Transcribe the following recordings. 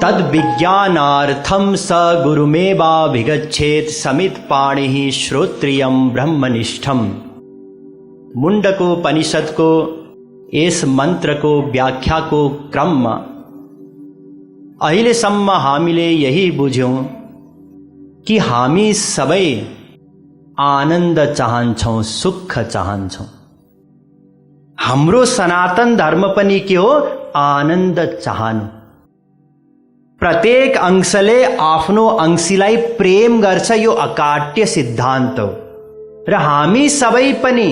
तद विज्ञानार्थम स गुरुमेवाभिगच्छेत् समित पाणि श्रोत्रियम ब्रह्मनिष्ठम। मुण्डकोपनिषद को इस मंत्र को व्याख्या को क्रम में अहिलेसम्म हामीले यही बुझ्यौं कि हामी सबै आनन्द चाहन्छौं, सुख चाहन्छौं। हाम्रो सनातन धर्म पनि के हो? आनन्द चाहनु। प्रत्येक अंशले आफ्नो अंशीलाई प्रेम गर्छ, यो अकाट्य सिद्धान्त हो। र हामी सबै पनि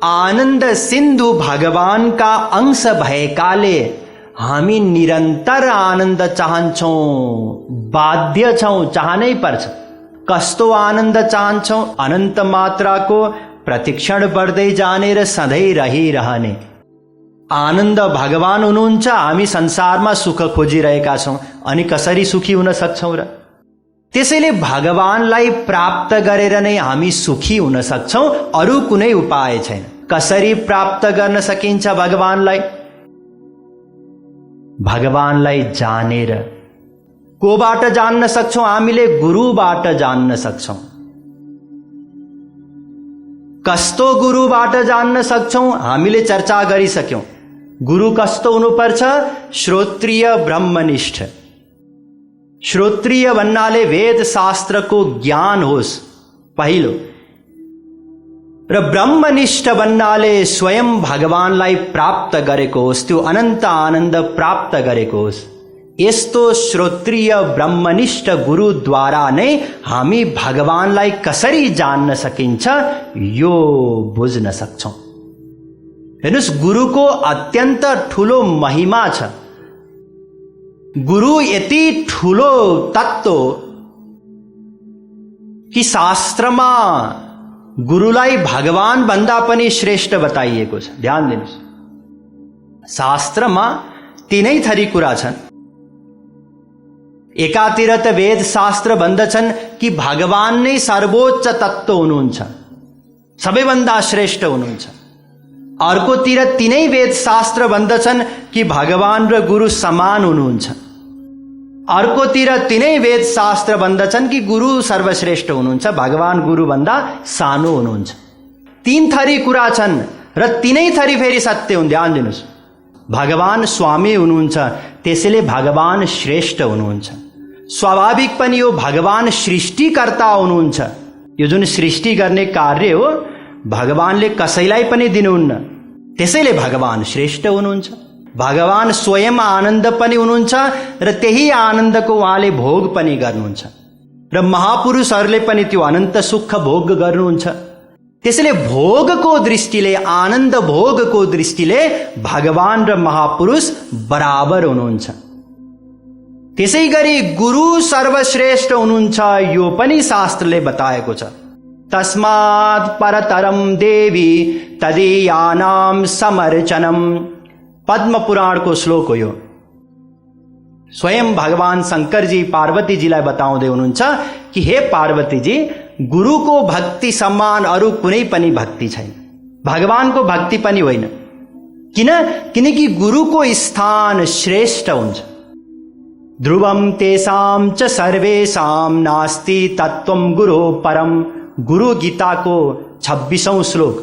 आनन्द सिन्धु भगवानका अंश भएकाले हामी निरन्तर आनन्द चाहन्छौं, बाध्य छौं, चाहनै पर्छ। कस्तो आनन्द चाहन्छौं? अनन्त मात्राको, प्रतिक्षण बढ्दै जाने र सधैँ रहिरहने आनन्द भगवान हुनुहुन्छ। हामी संसारमा सुख खोजिरहेका छौं, अनि कसरी सुखी हुन सक्छौं र? त्यसैले भगवानलाई प्राप्त गरेर नै हामी सुखी हुन सक्छौं, अरू कुनै उपाय छैन। कसरी प्राप्त गर्न सकिन्छ भगवानलाई? भगवानलाई जानेर। कोबाट जान्न सक्छौं? हामीले गुरुबाट जान्न सक्छौं। कस्तो गुरुबाट जान्न सक्छौं? हामीले चर्चा गरिसक्यौं। गुरु कस्तो हुनुपर्छ? श्रोत्रिय ब्रह्मनिष्ठ। श्रोत्रिय भन्नाले वेद शास्त्रको ज्ञान होस् पहिलो, र ब्रह्मनिष्ठ भन्नाले स्वयं भगवानलाई प्राप्त गरेको होस्, त्यो अनन्त आनन्द प्राप्त गरेको होस्। यस्तो श्रोत्रिय ब्रह्मनिष्ठ गुरुद्वारा नै हामी भगवानलाई कसरी जान्न सकिन्छ यो बुझ्न सक्छौं। हेर्नुस्, गुरुको अत्यन्त ठूलो महिमा छ। गुरु यति ठूलो तत्व कि शास्त्रमा गुरुलाई भगवान भन्दा पनि श्रेष्ठ बताइएको छ। ध्यान दिनुस्, शास्त्रमा तीनै थरी कुरा छन्। एकातिर त वेद शास्त्र भन्दछन् कि भगवान नै सर्वोच्च तत्व हुनुहुन्छ, सबैभन्दा श्रेष्ठ हुनुहुन्छ। अर्कोतिर तीनै वेद शास्त्र भन्दछन् कि भगवान र गुरु समान हुनुहुन्छ। अर्कोतिर तीनै वेद शास्त्र भन्दछन् कि गुरु सर्वश्रेष्ठ हुनुहुन्छ, भगवान गुरु भन्दा सानो हुनुहुन्छ। तीन थरी कुरा छन् र तीनै थरी फेरि सत्य हुन्। ध्यान दिनुस्, भगवान स्वामी हुनुहुन्छ, त्यसैले भगवान श्रेष्ठ हुनुहुन्छ। स्वाभाविक पनि हो, भगवान सृष्टिकर्ता हुनुहुन्छ। यो जुन सृष्टि गर्ने कार्य हो भगवानले कसैलाई पनि दिनुहुन्न, त्यसैले भगवान श्रेष्ठ हुनुहुन्छ। भगवान स्वयं आनन्द पनि हुनुहुन्छ र त्यही आनन्दको उहाँले भोग पनि गर्नुहुन्छ, र महापुरुषहरूले पनि त्यो अनन्त सुख भोग गर्नुहुन्छ। त्यसैले भोगको दृष्टिले, आनन्द भोगको दृष्टिले भगवान र महापुरुष बराबर हुनुहुन्छ। त्यसै गरी गुरु सर्वश्रेष्ठ हुनुहुन्छ, यो पनि शास्त्रले बताएको छ। तस्मात् परतरम देवी तदीयानां समर्चनम। पद्म पुराणको श्लोक हो यो। स्वयं भगवान शंकरजी पार्वतीजीलाई बताउँदै हुनुहुन्छ कि हे पार्वतीजी, गुरुको भक्ति समान अरू कुनै पनि भक्ति छैन, भगवानको भक्ति पनि होइन। किनकि गुरुको स्थान श्रेष्ठ हुन्छ। ध्रुवम तेषां च सर्वेषां नास्ति तत्त्वं गुरो परम। गुरु गीताको 26औं श्लोक।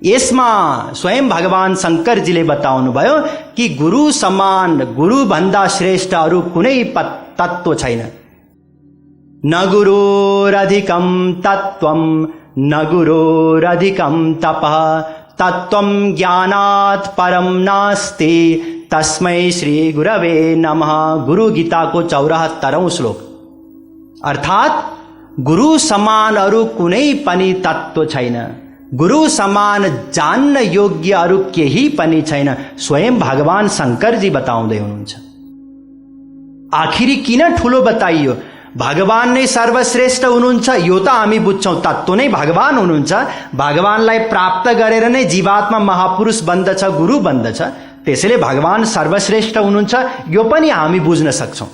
यसमा स्वयं भगवान शंकरजीले बताउनु भयो कि गुरु समान, गुरु भन्दा श्रेष्ठ अरू कुनै तत्त्व छैन। न गुरोरधिकं तत्त्वं न गुरोरधिकं तपः तत्त्वं ज्ञानात् परं नास्ति तस्मै श्री गुरवे नमः। गुरु गीताको 74औं श्लोक। अर्थात गुरु समान अरू कुनै पनि तत्त्व छैन, गुरु समान जान्न योग्य अरू केही पनि छैन। स्वयं भगवान शंकरजी बताउँदै हुनुहुन्छ। आखिरी किन ठूलो बताइयो? भगवान नै सर्वश्रेष्ठ हुनुहुन्छ, यो त हामी बुझ्छौं, तत्त्व नै भगवान हुनुहुन्छ। भगवानलाई प्राप्त गरेर नै जीवात्मा महापुरुष बन्दछ, गुरु बन्दछ, त्यसैले भगवान सर्वश्रेष्ठ हुनुहुन्छ, यो पनि हामी बुझ्न सक्छौं।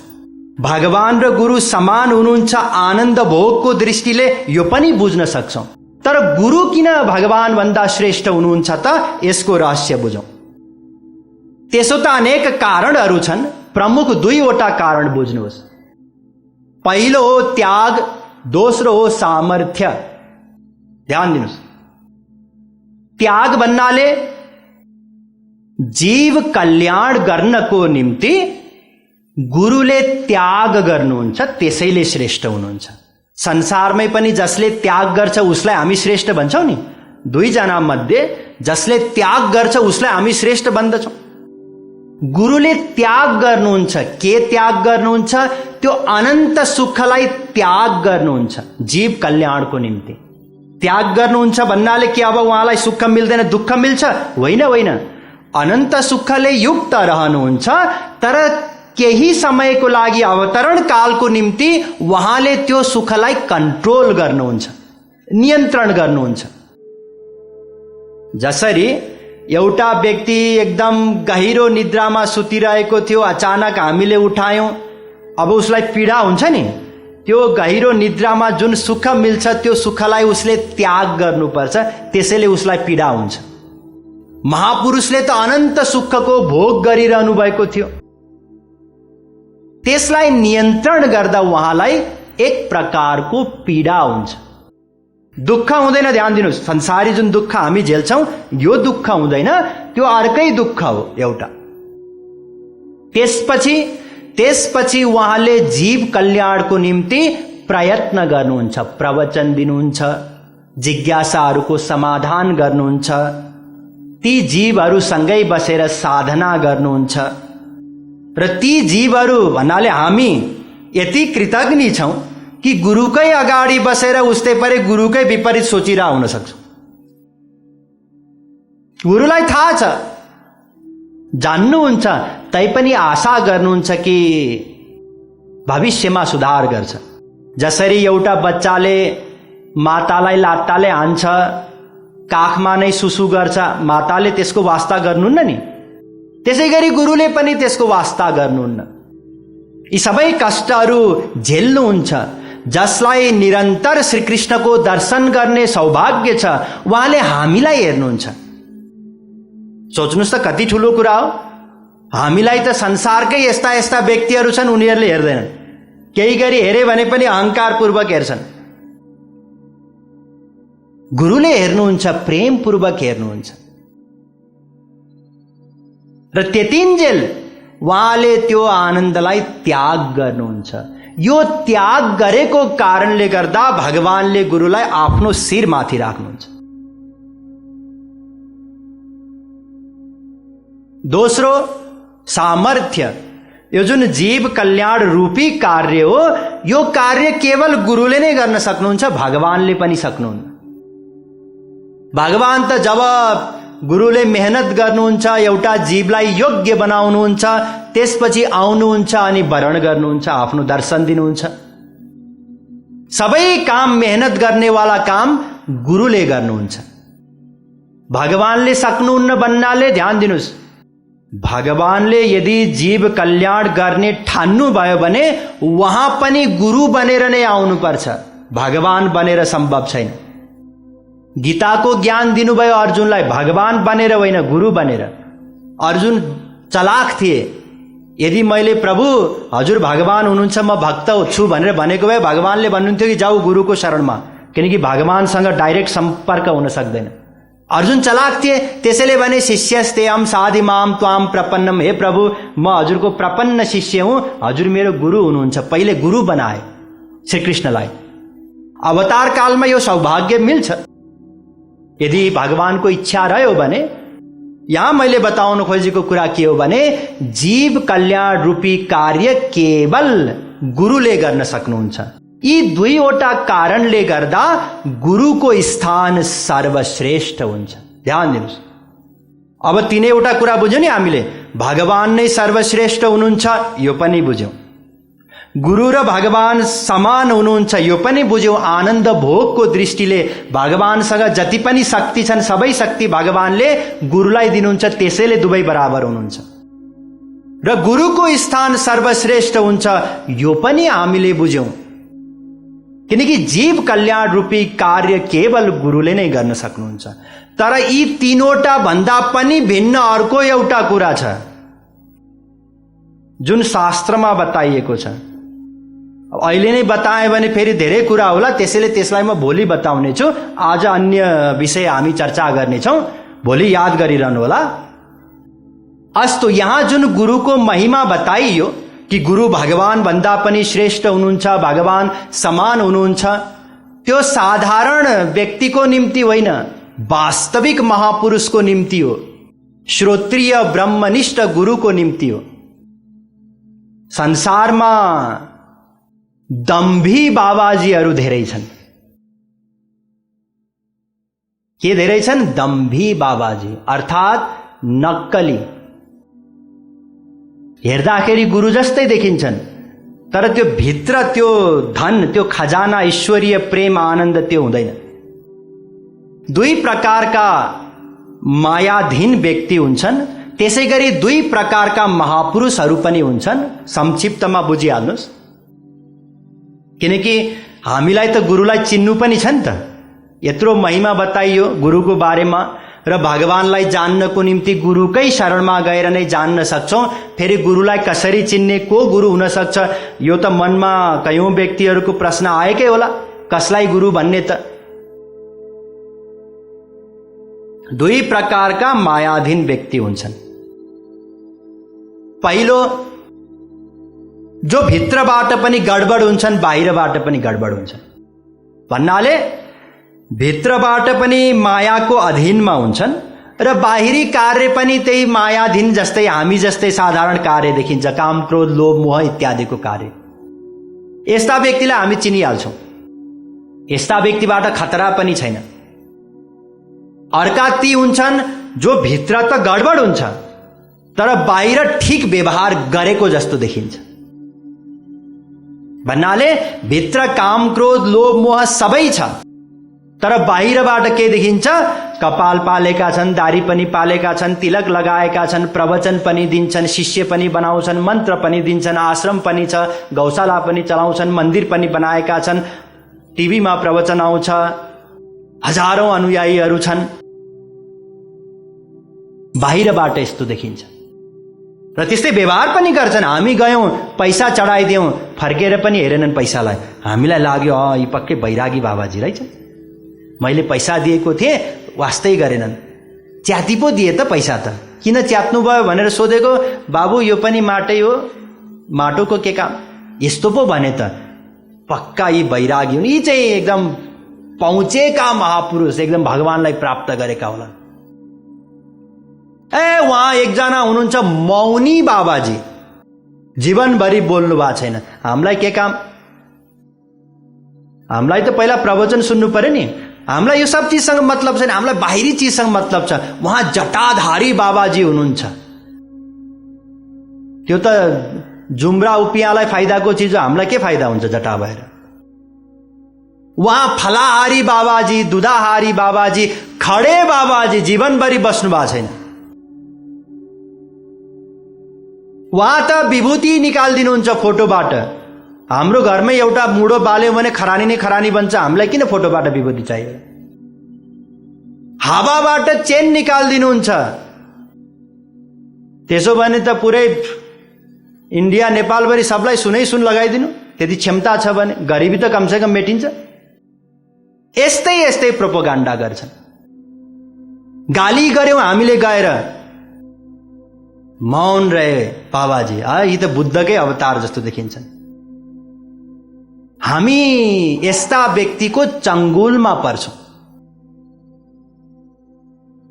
भगवान र गुरु समान हुनुहुन्छ आनन्द भोगको दृष्टिले, यो पनि बुझ्न सक्छौं। तर गुरु किन भगवान भन्दा श्रेष्ठ हुनुहुन्छ त? यसको रहस्य बुझौं। त्यसो त अनेक कारणहरू छन्। प्रमुख दुईवटा कारण बुझ्नुहोस्। पहिलो हो त्याग, दोस्रो हो सामर्थ्य। ध्यान दिनुहोस्, त्याग भन्नाले जीव कल्याण गर्नको निम्ति गुरुले त्याग गर्नुहुन्छ, त्यसैले श्रेष्ठ हुनुहुन्छ। संसारमै पनि जसले त्याग गर्छ उसलाई हामी श्रेष्ठ भन्छौँ नि। दुईजना मध्ये जसले त्याग गर्छ उसलाई हामी श्रेष्ठ भन्दछौँ। गुरुले त्याग गर्नुहुन्छ। के त्याग गर्नुहुन्छ? त्यो अनन्त सुखलाई त्याग गर्नुहुन्छ जीव कल्याणको निम्ति। त्याग गर्नुहुन्छ भन्नाले कि अब उहाँलाई सुख मिल्दैन, दुःख मिल्छ? होइन होइन, अनन्त सुखले युक्त रहनुहुन्छ, तर केही समयको लागि अवतरण कालको निम्ति उहाँले त्यो सुखलाई कन्ट्रोल गर्नुहुन्छ, नियन्त्रण गर्नुहुन्छ। जसरी एउटा व्यक्ति एकदम गहिरो निद्रामा सुतिरहेको थियो, अचानक हामीले उठायौं, अब उसलाई पीडा हुन्छ नि। त्यो गहिरो निद्रामा जुन सुख मिल्छ त्यो सुखलाई उसले त्याग गर्नुपर्छ, त्यसैले उसलाई पीडा हुन्छ। महापुरुषले त अनन्त सुखको भोग गरिरहनु भएको थियो, त्यसलाई नियन्त्रण गर्दा उहाँलाई एक प्रकारको पीडा हुन्छ। दुःख हुँदैन। ध्यान दिनुहोस्, संसारी जुन दुःख हामी झेल्छौं यो दुःख हुँदैन, त्यो अर्कै दुःख हो एउटा। त्यसपछि उहाँले जीव कल्याणको निम्ति प्रयत्न गर्नुहुन्छ, प्रवचन दिनुहुन्छ, जिज्ञासाहरूको समाधान गर्नुहुन्छ, ती जीवहरूसँगै बसेर साधना गर्नुहुन्छ। र ती जीवहरू भन्नाले हामी यति कृतज्ञ छौं कि गुरुकै अगाडि बसेर उस्तै परे गुरुकै विपरीत सोचिरह हुन सक्छौं। गुरुलाई थाहा छ, जान्नुहुन्छ, तैपनि आशा गर्नुहुन्छ कि भविष्यमा सुधार गर्छ। जसरी एउटा बच्चाले मातालाई लात्ताले हान्छ, काखमा नै सुसु गर्छ, माताले त्यसको वास्ता गर्नुहुन्न नि, त्यसै गरी गुरुले पनि त्यसको वास्ता गर्नुहुन्न। यी सबै कष्टहरू झेल्नुहुन्छ। जसलाई निरन्तर श्रीकृष्णको दर्शन गर्ने सौभाग्य छ उहाँले हामीलाई हेर्नुहुन्छ। सोच्नुहोस् त कति ठुलो कुरा हो। हामीलाई त संसारकै यस्ता यस्ता व्यक्तिहरू छन्, उनीहरूले हेर्दैनन्। केही गरी हेरे भने पनि अहंकारपूर्वक हेर्छन्। गुरुले हेर्नुहुन्छ, प्रेमपूर्वक हेर्नुहुन्छ। र त्यतिन्जेल उहाँले त्यो आनन्दलाई त्याग गर्नुहुन्छ। यो त्याग गरेको कारणले गर्दा भगवानले गुरुलाई आफ्नो शिरमाथि राख्नुहुन्छ। दोस्रो, सामर्थ्य। यो जुन जीव कल्याण रूपी कार्य हो, यो कार्य केवल गुरुले नै गर्न सक्नुहुन्छ, भगवानले पनि सक्नुहुन्न। भगवान त जब गुरुले मेहनत गर्नुहुन्छ, एउटा जीवलाई योग्य बनाउनुहुन्छ, त्यसपछि आउनुहुन्छ अनि वरण गर्नुहुन्छ, आफ्नो दर्शन दिनुहुन्छ। सबै काम मेहनत गर्नेवाला काम गुरुले गर्नुहुन्छ, भगवानले सक्नुहुन्न भन्नाले ध्यान दिनुहोस्, भगवानले यदि जीव कल्याण गर्ने ठान्नु भयो भने वहाँ पनि गुरु बनेर नै आउनुपर्छ, भगवान बनेर सम्भव छैन। गीताको ज्ञान दिनुभयो अर्जुनलाई, भगवान बनेर होइन, गुरु बनेर। अर्जुन चलाक थिए। यदि मैले प्रभु हजुर भगवान हुनुहुन्छ, म भक्त छु भनेर भनेको भए भगवानले भन्नुहुन्थ्यो कि जाऊ गुरुको शरणमा, किनकि भगवानसँग डाइरेक्ट सम्पर्क हुन सक्दैन। अर्जुन चलाक थिए, त्यसैले भने शिष्यस्तेहम साधि माम त्वाम प्रपन्नम, हे प्रभु म हजुरको प्रपन्न शिष्य हुँ, हजुर मेरो गुरु हुनुहुन्छ। पहिले गुरु बनाए श्रीकृष्णलाई। अवतार कालमा यो सौभाग्य मिल्छ यदि भगवानको इच्छा रह्यो भने। यहाँ मैले बताउन खोजेको कुरा के हो भने जीव कल्याण रूपी कार्य केवल गुरुले गर्न सक्नुहुन्छ। यी दुईवटा कारणले गर्दा गुरुको स्थान सर्वश्रेष्ठ हुन्छ। ध्यान दिनुहोस्, अब तीनैवटा कुरा बुझ्यौं नि हामीले। भगवान नै सर्वश्रेष्ठ हुनुहुन्छ यो पनि बुझ्यौं, गुरु र भगवान समान हुनुहुन्छ यो पनि बुझ्यौं। आनन्द भोगको दृष्टिले भगवानसँग जति पनि शक्ति छन् सबै शक्ति भगवानले गुरुलाई दिनुहुन्छ, त्यसैले दुवै बराबर हुनुहुन्छ। र गुरुको स्थान सर्वश्रेष्ठ हुन्छ यो पनि हामीले बुझ्यौं, किनकि जीव कल्याण रूपी कार्य केवल गुरुले नै गर्न सक्नुहुन्छ। तर यी तीनवटा भन्दा पनि भिन्न अर्को एउटा कुरा छ। जुन शास्त्रमा बताइएको छ। अहिले नै बताएँ भने फेरि धेरै कुरा होला, त्यसैले त्यसलाई म भोलि बताउने छु। आज अन्य विषय हामी चर्चा गर्नेछौँ, भोलि याद गरिरहनु होला। अस्तु, यहाँ जुन गुरुको महिमा बताइयो कि गुरु भगवान भन्दा पनि श्रेष्ठ हुनुहुन्छ, भगवान समान हुनुहुन्छ, त्यो साधारण व्यक्तिको निम्ति होइन, वास्तविक महापुरुषको निम्ति हो, श्रोत्रिय ब्रह्मनिष्ठ गुरुको निम्ति हो। संसारमा दम्भी बाबाजीहरू धेरै छन्। के धेरै छन्? दम्भी बाबाजी, अर्थात् नक्कली। हेर्दाखेरि गुरु जस्तै देखिन्छन्, तर त्यो भित्र त्यो धन, त्यो खजाना, ईश्वरीय प्रेम, आनन्द त्यो हुँदैन। दुई प्रकारका मायाधीन व्यक्ति हुन्छन्, त्यसै गरी दुई प्रकारका महापुरुषहरू पनि हुन्छन्। संक्षिप्तमा बुझिहाल्नुहोस्, किनकि हामीलाई त गुरुलाई चिन्नु पनि छ नि त। यत्रो महिमा बताइयो गुरुको बारेमा, र भगवानलाई जान्नको निम्ति गुरुकै शरणमा गएर नै जान्न सक्छौँ। फेरि गुरुलाई कसरी चिन्ने, को गुरु हुन सक्छ, यो त मनमा कयौं व्यक्तिहरूको प्रश्न आएकै होला, कसलाई गुरु भन्ने त। दुई प्रकारका मायाधीन व्यक्ति हुन्छन्। पहिलो, जो भित्रबाट पनि गडबड हुन्छन्, बाहिरबाट पनि गडबड हुन्छन्। भन्नाले भित्रबाट पनि मायाको अधीनमा हुन्छन् र बाहिरी कार्य पनि त्यही मायाधीन जस्तै, हामी जस्तै साधारण कार्य देखिन्छ, काम, क्रोध, लोभ, मोह इत्यादिको कार्य। यस्ता व्यक्तिलाई हामी चिनिहाल्छौँ। यस्ता व्यक्तिबाट खतरा पनि छैन। अर्का ती हुन्छन् जो भित्र त गडबड हुन्छ, तर बाहिर ठिक व्यवहार गरेको जस्तो देखिन्छ। भन्नाले भित्र काम, क्रोध, लोभ, मोह सबै छ, तर बाहिरबाट के देखिन्छ? कपाल पालेका छन्, दारी पनि पालेका छन्, तिलक लगाएका छन्, प्रवचन पनि दिन्छन्, शिष्य पनि बनाउँछन्, मन्त्र पनि दिन्छन्, आश्रम पनि छ, गौशाला पनि चलाउँछन्, मन्दिर पनि बनाएका छन्, टिभीमा प्रवचन आउँछ, हजारौं अनुयायीहरू छन्। बाहिरबाट यस्तो देखिन्छ र त्यस्तै व्यवहार पनि गर्छन्। हामी गयौं, पैसा चढाइदियौं, फर्केर पनि हेरेनन् पैसालाई। हामीलाई लाग्यो यी पक्कै बैरागी बाबाजी रहेछ, मैले पैसा दिएको थिएँ, वास्तै गरेनन्, च्याति पो दिए त पैसा त, किन च्यात्नु भयो भनेर सोधेको, बाबु यो पनि माटै हो, माटोको के काम, यस्तो पो भने त पक्का यी बैरागी हुन्, यी चाहिँ एकदम पहुँचेका महापुरुष, एकदम भगवानलाई प्राप्त गरेका होला। उहाँ एकजना हुनुहुन्छ मौनी बाबाजी, जीवनभरि बोल्नु भएको छैन। हामीलाई के काम? हामीलाई त पहिला प्रवचन सुन्नु पर्यो नि। हामीलाई यो सब चिजसँग मतलब छैन, हामीलाई बाहिरी चिजसँग मतलब छ। उहाँ जटाधारी बाबाजी हुनुहुन्छ, त्यो त जुम्रा उपियालाई फाइदाको चिज हो, हामीलाई के फाइदा हुन्छ जटा भएर? उहाँ फलाहारी बाबाजी, दुधाहारी बाबाजी, खडे बाबाजी जीवनभरि बस्नु भएको छैन। उहाँ त विभूति निकालिदिनुहुन्छ फोटोबाट। हाम्रो घरमै एउटा मुडो बाल्यो भने खरानी नै खरानी बन्छ, हामीलाई किन फोटोबाट विभूति चाहियो? हावाबाट चेन निकालिदिनुहुन्छ, त्यसो भने त पुरै इन्डिया नेपालभरि सबलाई सुनै सुन लगाइदिनु, त्यति क्षमता छ भने गरिबी त कमसेकम मेटिन्छ। यस्तै यस्तै प्रोपोगन्डा गर्छन्। गाली गर्यौं हामीले गएर, मौन रहे बाबाजी, यी त बुद्धकै अवतार जस्तो देखिन्छन्। हामी यस्ता व्यक्तिको चंगुलमा पर्छौं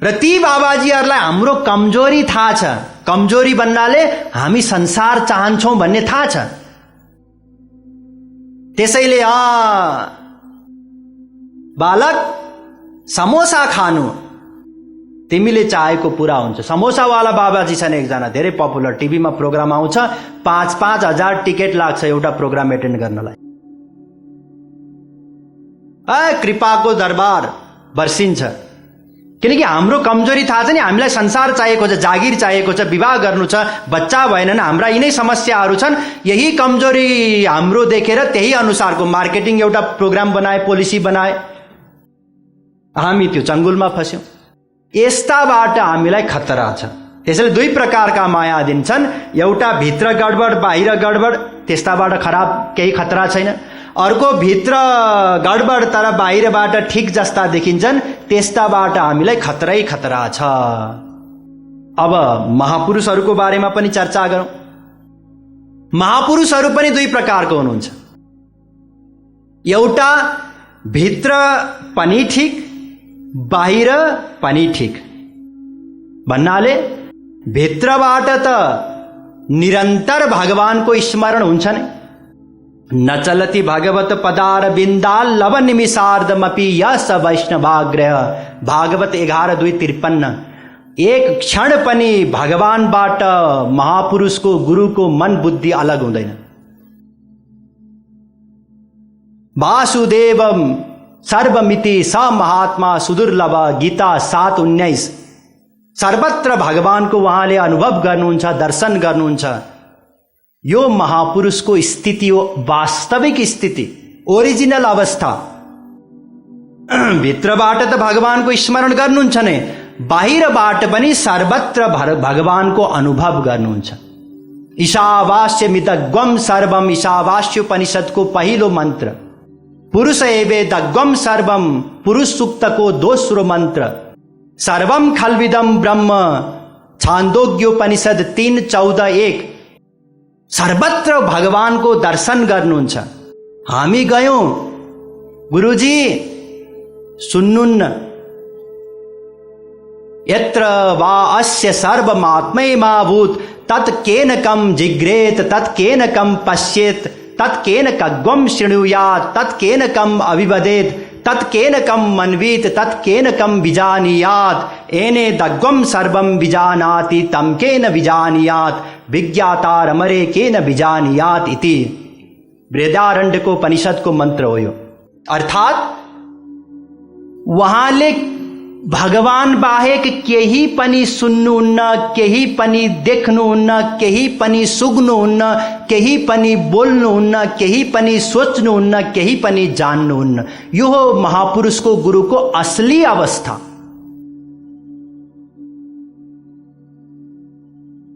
र ती बाबाजीहरूलाई हाम्रो कमजोरी थाहा छ। कमजोरी भन्नाले हामी संसार चाहन्छौं भन्ने थाहा छ। त्यसैले बालक समोसा खानु, तिमीले चाहेको पूरा हुन्छ। समोसावाला बाबाजी छन् एकजना, धेरै पपुलर, टिभीमा प्रोग्राम आउँछ, 5-5 हजार टिकट लाग्छ एउटा प्रोग्राम एटेन्ड गर्नलाई। कृपाको दरबार बर्सिन्छ, किनकि हाम्रो कमजोरी थाहा छ नि। हामीलाई संसार चाहिएको छ, जागिर चाहिएको छ, विवाह गर्नु छ, बच्चा भएनन्, हाम्रा यिनै समस्याहरू छन्। यही कमजोरी हाम्रो देखेर त्यही अनुसारको मार्केटिङ एउटा प्रोग्राम बनाए, पोलिसी बनाए, हामी त्यो चंगुलमा फस्यौं। यस्ताबाट हामीलाई खतरा छ। त्यसैले दुई प्रकारका मायाधीन छन्। एउटा भित्र गडबड बाहिर गडबड, त्यस्ताबाट खराब केही खतरा छैन। अर्को भित्र गडबड तर बाहिरबाट ठिक जस्ता देखिन्छन्, त्यस्ताबाट हामीलाई खतरै खतरा छ। अब महापुरुषहरूको बारेमा पनि चर्चा गरौँ। महापुरुषहरू पनि दुई प्रकारको हुनुहुन्छ। एउटा भित्र पनि ठिक बाहिर पनि ठिक भन्नाले भित्रबाट त निरन्तर भगवानको स्मरण हुन्छ नै। न चलति भगवत पदार बिन्दाल लव निमिषार्धमपि यस वैष्णवाग्रह। भागवत 11:2-53। एक क्षण पनि भगवानबाट महापुरुषको गुरुको मन बुद्धि अलग हुँदैन। वासुदेवम सर्वमिति स महात्मा सुदुर्लभ, गीता 7:19। सर्वत्र भगवानको उहाँले अनुभव गर्नुहुन्छ, दर्शन गर्नुहुन्छ। यो महापुरुषको स्थिति हो, वास्तविक स्थिति, ओरिजिनल अवस्था। भित्रबाट त भगवानको स्मरण गर्नुहुन्छ नै, बाहिरबाट पनि सर्वत्र भगवानको अनुभव गर्नुहुन्छ। ईशावास्यमिदग्वम सर्वम, ईशावास्योपनिषदको पहिलो मन्त्र। पुरुष एवेदग्वम सर्वम, पुरुष सूक्तको दोस्रो मन्त्र। सर्वम खल्विदम ब्रह्म, छान्दोग्योपनिषद 3:14-1। सर्वत्र भगवानको दर्शन गर्नुहुन्छ। हामी गयौं, गुरुजी सुन्नुन्न। यत्र वा अस्य सर्वमात्मैमाभूत तत्केन कम जिग्रेत, तत्केन कम पश्येत, तत्केन कग्वम शृणुयात्, तत्केन कम अभिवदेत, तत्केन कम मन्वीत, तत्केन कम विजानीयात्। एने दग्वम सर्वम विजानाति, तम केन विजानीयात्, विज्ञातारमरे केन विजानीयात् इति। बृहदारण्यकोपनिषदको मन्त्र हो यो। अर्थात उहाँले भगवान बाहेक केही पनि सुन्नुहुन्न, केही पनि देख्नुहुन्न, केही पनि सुग्नुहुन्न, केही पनि बोल्नुहुन्न, केही पनि सोच्नुहुन्न, केही पनि जान्नुहुन्न। यो हो महापुरुषको गुरुको असली अवस्था।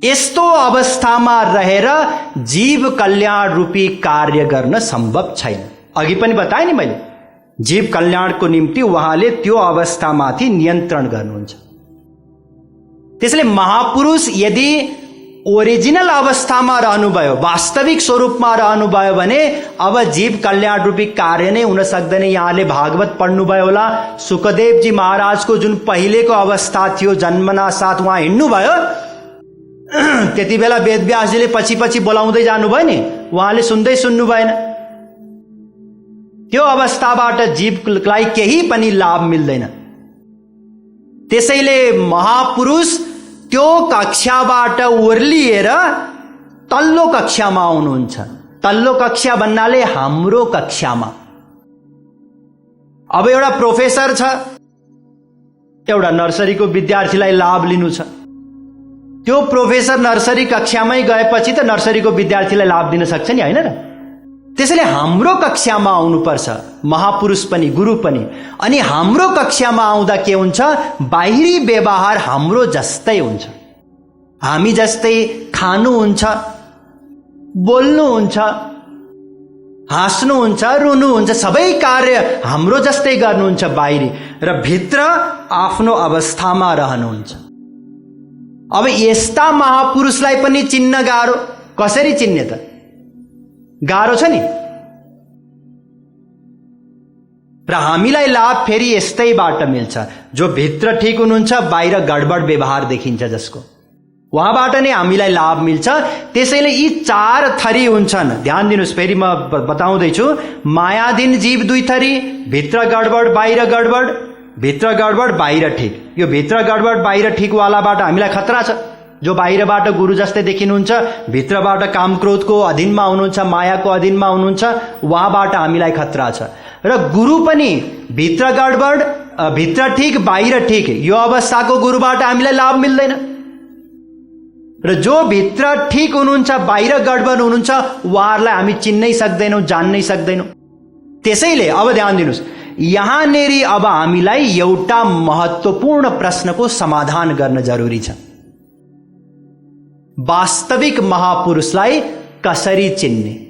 यस्तो अवस्थामा रहेर जीव कल्याण रूपी कार्य गर्न सम्भव छैन। अघि पनि बताएँ नि मैले, जीव कल्याणको निम्ति उहाँले त्यो अवस्थामाथि नियन्त्रण गर्नुहुन्छ। त्यसैले महापुरुष यदि ओरिजिनल अवस्थामा रहनुभयो, वास्तविक स्वरूपमा रहनुभयो भने अब जीव कल्याण रूपी कार्य नै हुन सक्दैन। यहाँले भागवत पढ्नुभयो होला, सुखदेवजी महाराजको जुन पहिलेको अवस्था थियो, जन्मना साथ उहाँ हिँड्नुभयो, त्यति बेला वेदव्यासजीले पछि पछि बोलाउँदै जानुभयो नि, उहाँले सुन्दै सुन्नु भएन। त्यो अवस्थाबाट जीवलाई केही पनि लाभ मिल्दैन। त्यसैले महापुरुष त्यो कक्षाबाट ओर्लिएर तल्लो कक्षामा आउनुहुन्छ। तल्लो कक्षा भन्नाले हाम्रो कक्षामा। अब एउटा प्रोफेसर छ, एउटा नर्सरीको विद्यार्थीलाई लाभ लिनु छ। त्यो प्रोफेसर नर्सरी कक्षामै गएपछि त नर्सरीको विद्यार्थीलाई लाभ दिन सक्छ नि, हैन र? त्यसैले हाम्रो कक्षामा आउनुपर्छ महापुरुष पनि गुरु पनि। अनि हाम्रो कक्षामा आउँदा के हुन्छ, बाहिरी व्यवहार हाम्रो जस्तै हुन्छ। हामी जस्तै खानुहुन्छ, बोल्नुहुन्छ, हाँस्नुहुन्छ, रुनुहुन्छ, सबै कार्य हाम्रो जस्तै गर्नुहुन्छ बाहिरी, र भित्र आफ्नो अवस्थामा रहनुहुन्छ। अब यस्ता महापुरुषलाई पनि चिन्न गाह्रो। कसरी चिन्ने त? गाह्रो छ नि। र हामीलाई लाभ फेरि यस्तैबाट मिल्छ। जो भित्र ठिक हुनुहुन्छ, बाहिर गडबड व्यवहार देखिन्छ जसको, उहाँबाट नै हामीलाई लाभ मिल्छ। त्यसैले यी 4 थरी हुन्छन्। ध्यान दिनुस्, फेरि म बताउँदैछु। मायाधीन जीव 2 थरी, भित्र गडबड बाहिर गडबड, भित्र गडबड बाहिर ठिक। यो भित्र गडबड बाहिर ठिक वालाबाट हामीलाई खतरा छ। जो बाहिरबाट गुरु जस्तै देखिनुहुन्छ, भित्रबाट काम क्रोधको अधीनमा हुनुहुन्छ, मायाको अधीनमा हुनुहुन्छ, उहाँबाट हामीलाई खतरा छ। र गुरु पनि भित्र गडबड भित्र ठिक बाहिर ठिक, यो अवस्थाको गुरुबाट हामीलाई लाभ मिल्दैन। र जो भित्र ठिक हुनुहुन्छ बाहिर गडबड हुनुहुन्छ, उहाँहरूलाई हामी चिन्नै सक्दैनौँ, जान्नै सक्दैनौँ। त्यसैले अब ध्यान दिनुस्, यहाँनेरि अब हामीलाई एउटा महत्त्वपूर्ण प्रश्नको समाधान गर्न जरुरी छ। वास्तविक महापुरुषलाई कसरी चिन्ने।